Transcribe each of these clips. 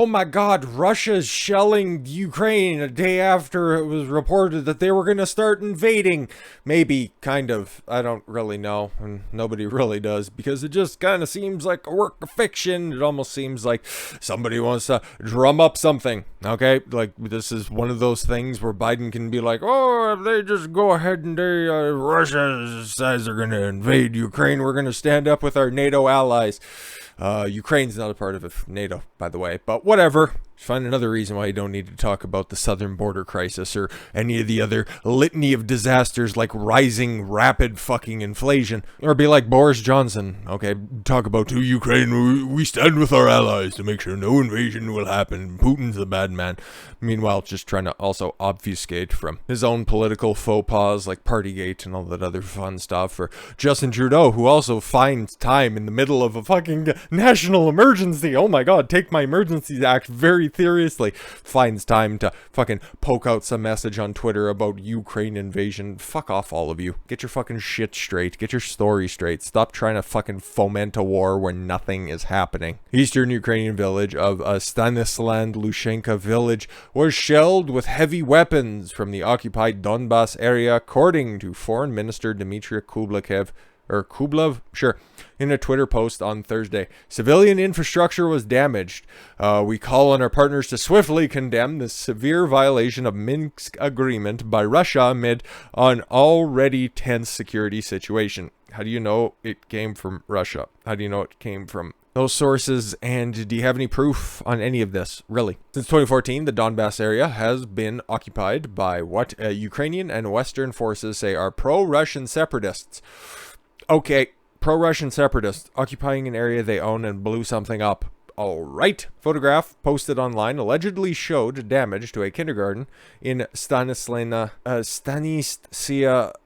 Oh my God, Russia's shelling Ukraine a day after it was reported that they were going to start invading. Maybe, kind of. I don't really know, and nobody really does, because it just kind of seems like a work of fiction. It almost seems like somebody wants to drum up something, okay? Like, this is one of those things where Biden can be like, oh, if they just go ahead and Russia says they're going to invade Ukraine, we're going to stand up with our NATO allies. Ukraine's not a part of NATO, by the way, but whatever. Find another reason why you don't need to talk about the southern border crisis or any of the other litany of disasters like rising rapid fucking inflation. Or be like Boris Johnson, okay? Talk about to Ukraine, we stand with our allies to make sure no invasion will happen. Putin's the bad man. Meanwhile, just trying to also obfuscate from his own political faux pas like Partygate and all that other fun stuff for Justin Trudeau, who also finds time in the middle of a fucking national emergency. Oh my God, take my Emergencies Act very seriously. Finds time to fucking poke out some message on Twitter about Ukraine invasion. Fuck off, all of you. Get your fucking shit straight. Get your story straight. Stop trying to fucking foment a war where nothing is happening. Eastern Ukrainian village of Stanisland Lushenka village was shelled with heavy weapons from the occupied Donbas area, according to Foreign Minister Dmitry Kublev, in a Twitter post on Thursday. Civilian infrastructure was damaged. We call on our partners to swiftly condemn the severe violation of Minsk agreement by Russia amid an already tense security situation. How do you know it came from Russia? How do you know it came from those sources, and do you have any proof on any of this, really? Since 2014, the Donbas area has been occupied by what Ukrainian and Western forces say are pro-Russian separatists. Okay, pro-Russian separatists occupying an area they own and blew something up. Alright. Photograph posted online allegedly showed damage to a kindergarten in Stanislavia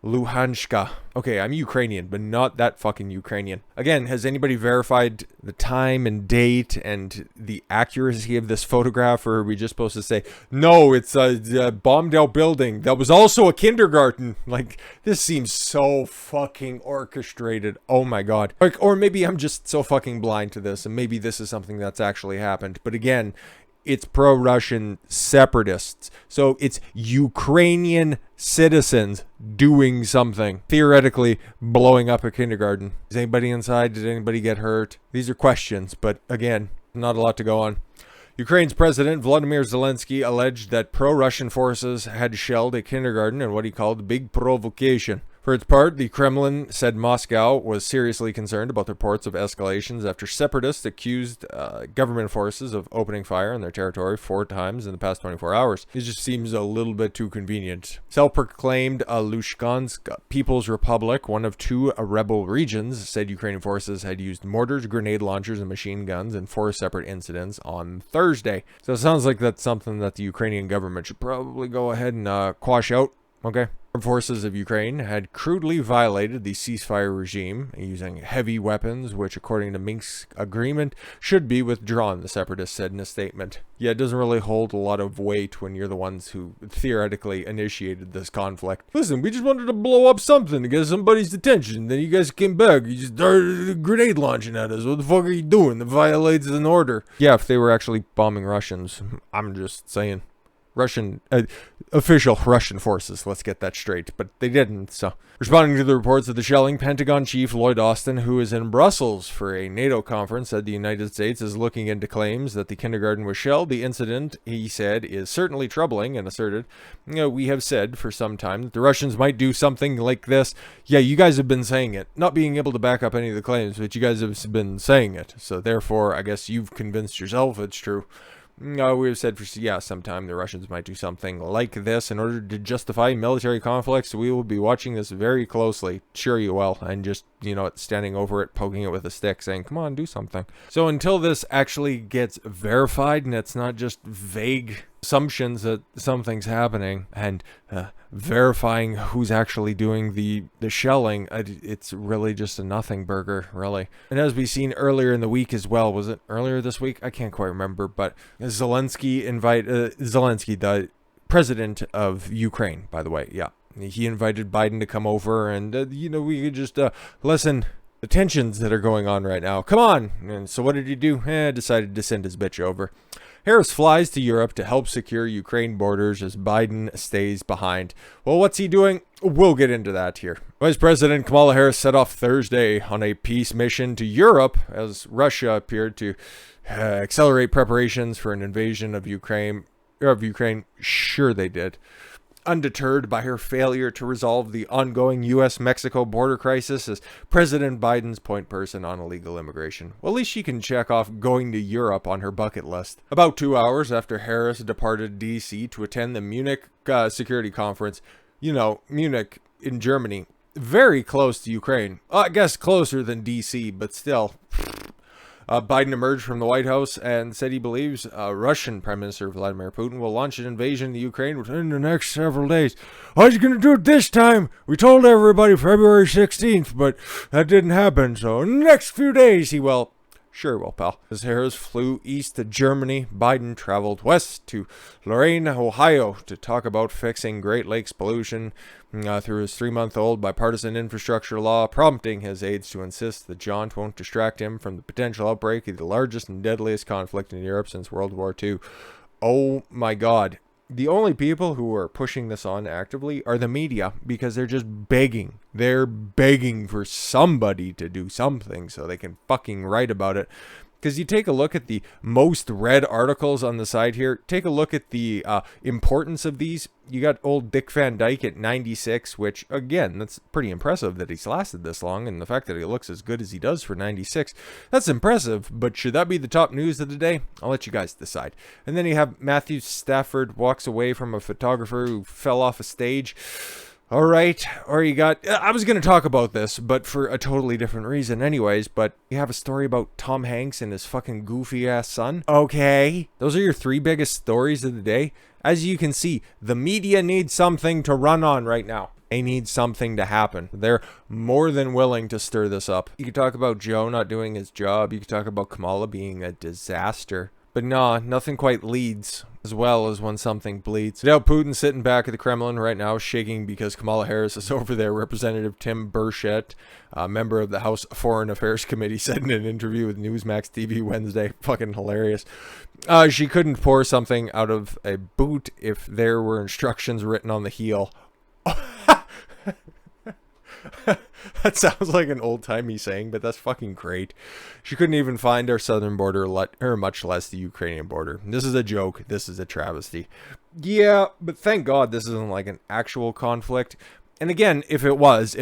Luhanska. Okay, I'm Ukrainian, but not that fucking Ukrainian. Again, has anybody verified the time and date and the accuracy of this photograph, or are we just supposed to say, no, it's a bombed out building that was also a kindergarten? Like, this seems so fucking orchestrated. Oh my God. Like, or maybe I'm just so fucking blind to this, and maybe this is something that's actually happened. But again, it's pro-Russian separatists. So it's Ukrainian citizens doing something. Theoretically, blowing up a kindergarten. Is anybody inside? Did anybody get hurt? These are questions, but again, not a lot to go on. Ukraine's President Volodymyr Zelensky alleged that pro-Russian forces had shelled a kindergarten in what he called a big provocation. For its part, the Kremlin said Moscow was seriously concerned about the reports of escalations after separatists accused government forces of opening fire on their territory 4 times in the past 24 hours. It just seems a little bit too convenient. Self-proclaimed Luhansk People's Republic, one of 2 rebel regions, said Ukrainian forces had used mortars, grenade launchers, and machine guns in 4 separate incidents on Thursday. So it sounds like that's something that the Ukrainian government should probably go ahead and quash out. Okay. Armed forces of Ukraine had crudely violated the ceasefire regime using heavy weapons, which, according to Minsk agreement, should be withdrawn, the separatists said in a statement. Yeah, it doesn't really hold a lot of weight when you're the ones who theoretically initiated this conflict. Listen, we just wanted to blow up something to get somebody's attention. Then you guys came back. You just started grenade launching at us. What the fuck are you doing? That violates an order. Yeah, if they were actually bombing Russians, I'm just saying. Official Russian forces, let's get that straight, but they didn't, so. Responding to the reports of the shelling, Pentagon Chief Lloyd Austin, who is in Brussels for a NATO conference, said the United States is looking into claims that the kindergarten was shelled. The incident, he said, is certainly troubling, and asserted, we have said for some time that the Russians might do something like this. Yeah, you guys have been saying it, not being able to back up any of the claims, but you guys have been saying it, so therefore, I guess you've convinced yourself it's true. We've said for some time the Russians might do something like this in order to justify military conflicts. We will be watching this very closely. Sure you will. And just, standing over it, poking it with a stick, saying, come on, do something. So until this actually gets verified and it's not just vague assumptions that something's happening and verifying who's actually doing the shelling, it's really just a nothing burger, really. And as we've seen earlier in the week as well, was it earlier this week? I can't quite remember, but Zelensky, the president of Ukraine, by the way, yeah. He invited Biden to come over and, we could just lessen the tensions that are going on right now. Come on! And so what did he do? Decided to send his bitch over. Harris flies to Europe to help secure Ukraine borders as Biden stays behind. Well, what's he doing? We'll get into that here. Vice President Kamala Harris set off Thursday on a peace mission to Europe as Russia appeared to accelerate preparations for an invasion of Ukraine. Sure they did. Undeterred by her failure to resolve the ongoing U.S.-Mexico border crisis as President Biden's point person on illegal immigration. Well, at least she can check off going to Europe on her bucket list. About 2 hours after Harris departed D.C. to attend the Munich security conference, Munich in Germany, very close to Ukraine. I guess closer than D.C., but still. Biden emerged from the White House and said he believes Russian Prime Minister Vladimir Putin will launch an invasion of the Ukraine within the next several days. Oh, he's going to do it this time. We told everybody February 16th, but that didn't happen. So next few days he will. Sure will, pal. As Harris flew east to Germany, Biden traveled west to Lorraine, Ohio to talk about fixing Great Lakes pollution through his 3-month-old bipartisan infrastructure law, prompting his aides to insist the jaunt won't distract him from the potential outbreak of the largest and deadliest conflict in Europe since World War II. Oh my God. The only people who are pushing this on actively are the media because they're just begging. They're begging for somebody to do something so they can fucking write about it. Because you take a look at the most read articles on the side here. Take a look at the importance of these. You got old Dick Van Dyke at 96, which, again, that's pretty impressive that he's lasted this long. And the fact that he looks as good as he does for 96, that's impressive. But should that be the top news of the day? I'll let you guys decide. And then you have Matthew Stafford walks away from a photographer who fell off a stage. All right, or you got, I was going to talk about this, but for a totally different reason anyways, but you have a story about Tom Hanks and his fucking goofy-ass son. Okay, those are your 3 biggest stories of the day. As you can see, the media needs something to run on right now. They need something to happen. They're more than willing to stir this up. You could talk about Joe not doing his job. You could talk about Kamala being a disaster. But nah, nothing quite leads as well as when something bleeds. Now Putin's sitting back at the Kremlin right now, shaking because Kamala Harris is over there. Representative Tim Burchett, a member of the House Foreign Affairs Committee, said in an interview with Newsmax TV Wednesday, fucking hilarious, she couldn't pour something out of a boot if there were instructions written on the heel. That sounds like an old-timey saying, but that's fucking great. She couldn't even find our southern border, or much less the Ukrainian border. This is a joke. This is a travesty. Yeah, but thank God this isn't like an actual conflict. And again, if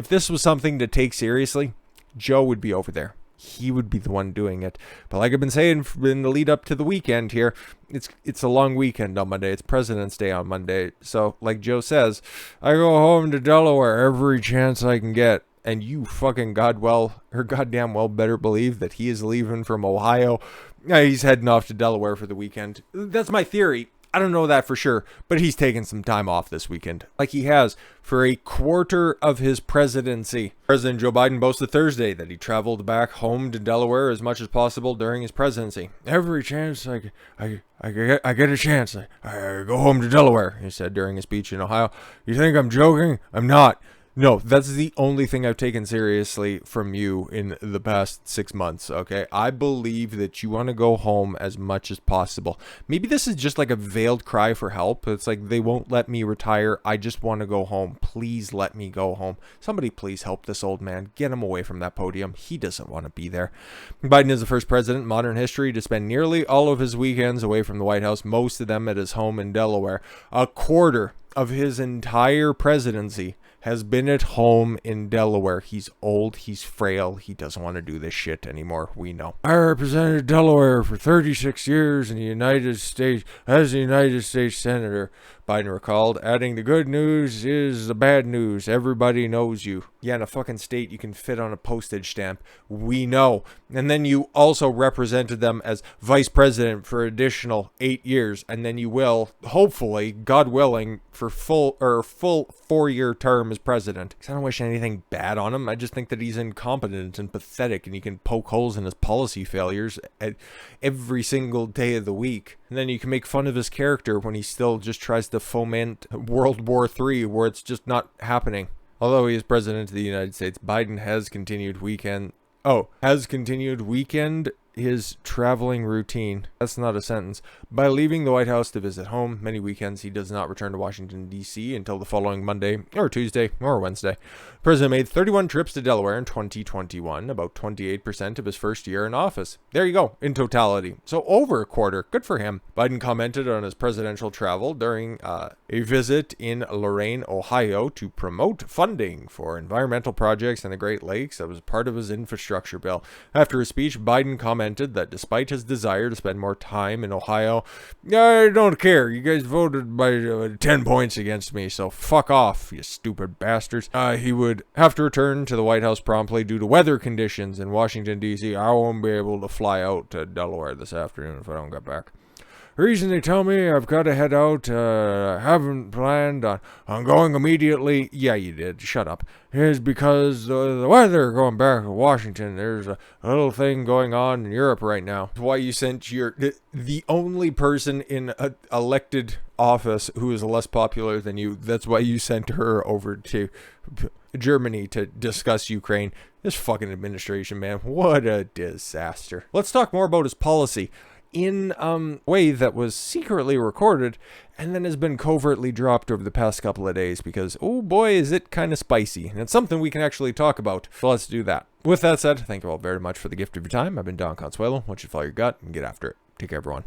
this was something to take seriously, Joe would be over there. He would be the one doing it. But like I've been saying in the lead up to the weekend here, it's a long weekend on Monday. It's President's Day on Monday. So like Joe says, I go home to Delaware every chance I can get. And you fucking goddamn well better believe that he is leaving from Ohio. He's heading off to Delaware for the weekend. That's my theory. I don't know that for sure, but he's taking some time off this weekend, like he has for a quarter of his presidency. President Joe Biden boasted Thursday that he traveled back home to Delaware as much as possible during his presidency. Every chance I get a chance, I go home to Delaware, he said during a speech in Ohio. You think I'm joking? I'm not. No, that's the only thing I've taken seriously from you in the past 6 months, okay? I believe that you want to go home as much as possible. Maybe this is just like a veiled cry for help. It's like, they won't let me retire. I just want to go home. Please let me go home. Somebody please help this old man. Get him away from that podium. He doesn't want to be there. Biden is the first president in modern history to spend nearly all of his weekends away from the White House, most of them at his home in Delaware. A quarter of his entire presidency has been at home in Delaware. He's old, he's frail, he doesn't want to do this shit anymore, we know. I represented Delaware for 36 years in the United States as a United States Senator, Biden recalled, adding, the good news is the bad news. Everybody knows you. Yeah, in a fucking state you can fit on a postage stamp. We know. And then you also represented them as vice president for additional 8 years. And then you will, hopefully, God willing, for full 4-year term as president. I don't wish anything bad on him. I just think that he's incompetent and pathetic, and you can poke holes in his policy failures at every single day of the week. And then you can make fun of his character when he still just tries to foment World War III, where it's just not happening. Although he is president of the United States, Biden has continued weekend his traveling routine. That's not a sentence. By leaving the White House to visit home, many weekends he does not return to Washington, D.C. until the following Monday or Tuesday or Wednesday. The president made 31 trips to Delaware in 2021, about 28% of his first year in office. There you go, in totality. So over a quarter. Good for him. Biden commented on his presidential travel during a visit in Lorain, Ohio, to promote funding for environmental projects in the Great Lakes that was part of his infrastructure bill. After his speech, Biden commented that despite his desire to spend more time in Ohio, I don't care. You guys voted by 10 points against me, so fuck off, you stupid bastards. He would have to return to the White House promptly due to weather conditions in Washington, D.C. I won't be able to fly out to Delaware this afternoon if I don't get back. The reason they tell me I've got to head out, haven't planned on going immediately, yeah, you did, shut up, is because the weather going back to Washington. There's a little thing going on in Europe right now. That's why you sent the only person in an elected office who is less popular than you. That's why you sent her over to Germany to discuss Ukraine. This fucking administration, man, what a disaster. Let's talk more about his policy. In a way that was secretly recorded and then has been covertly dropped over the past couple of days because, oh boy, is it kind of spicy. And it's something we can actually talk about. So let's do that. With that said, thank you all very much for the gift of your time. I've been Don Consuelo. I want you to follow your gut and get after it. Take care, everyone.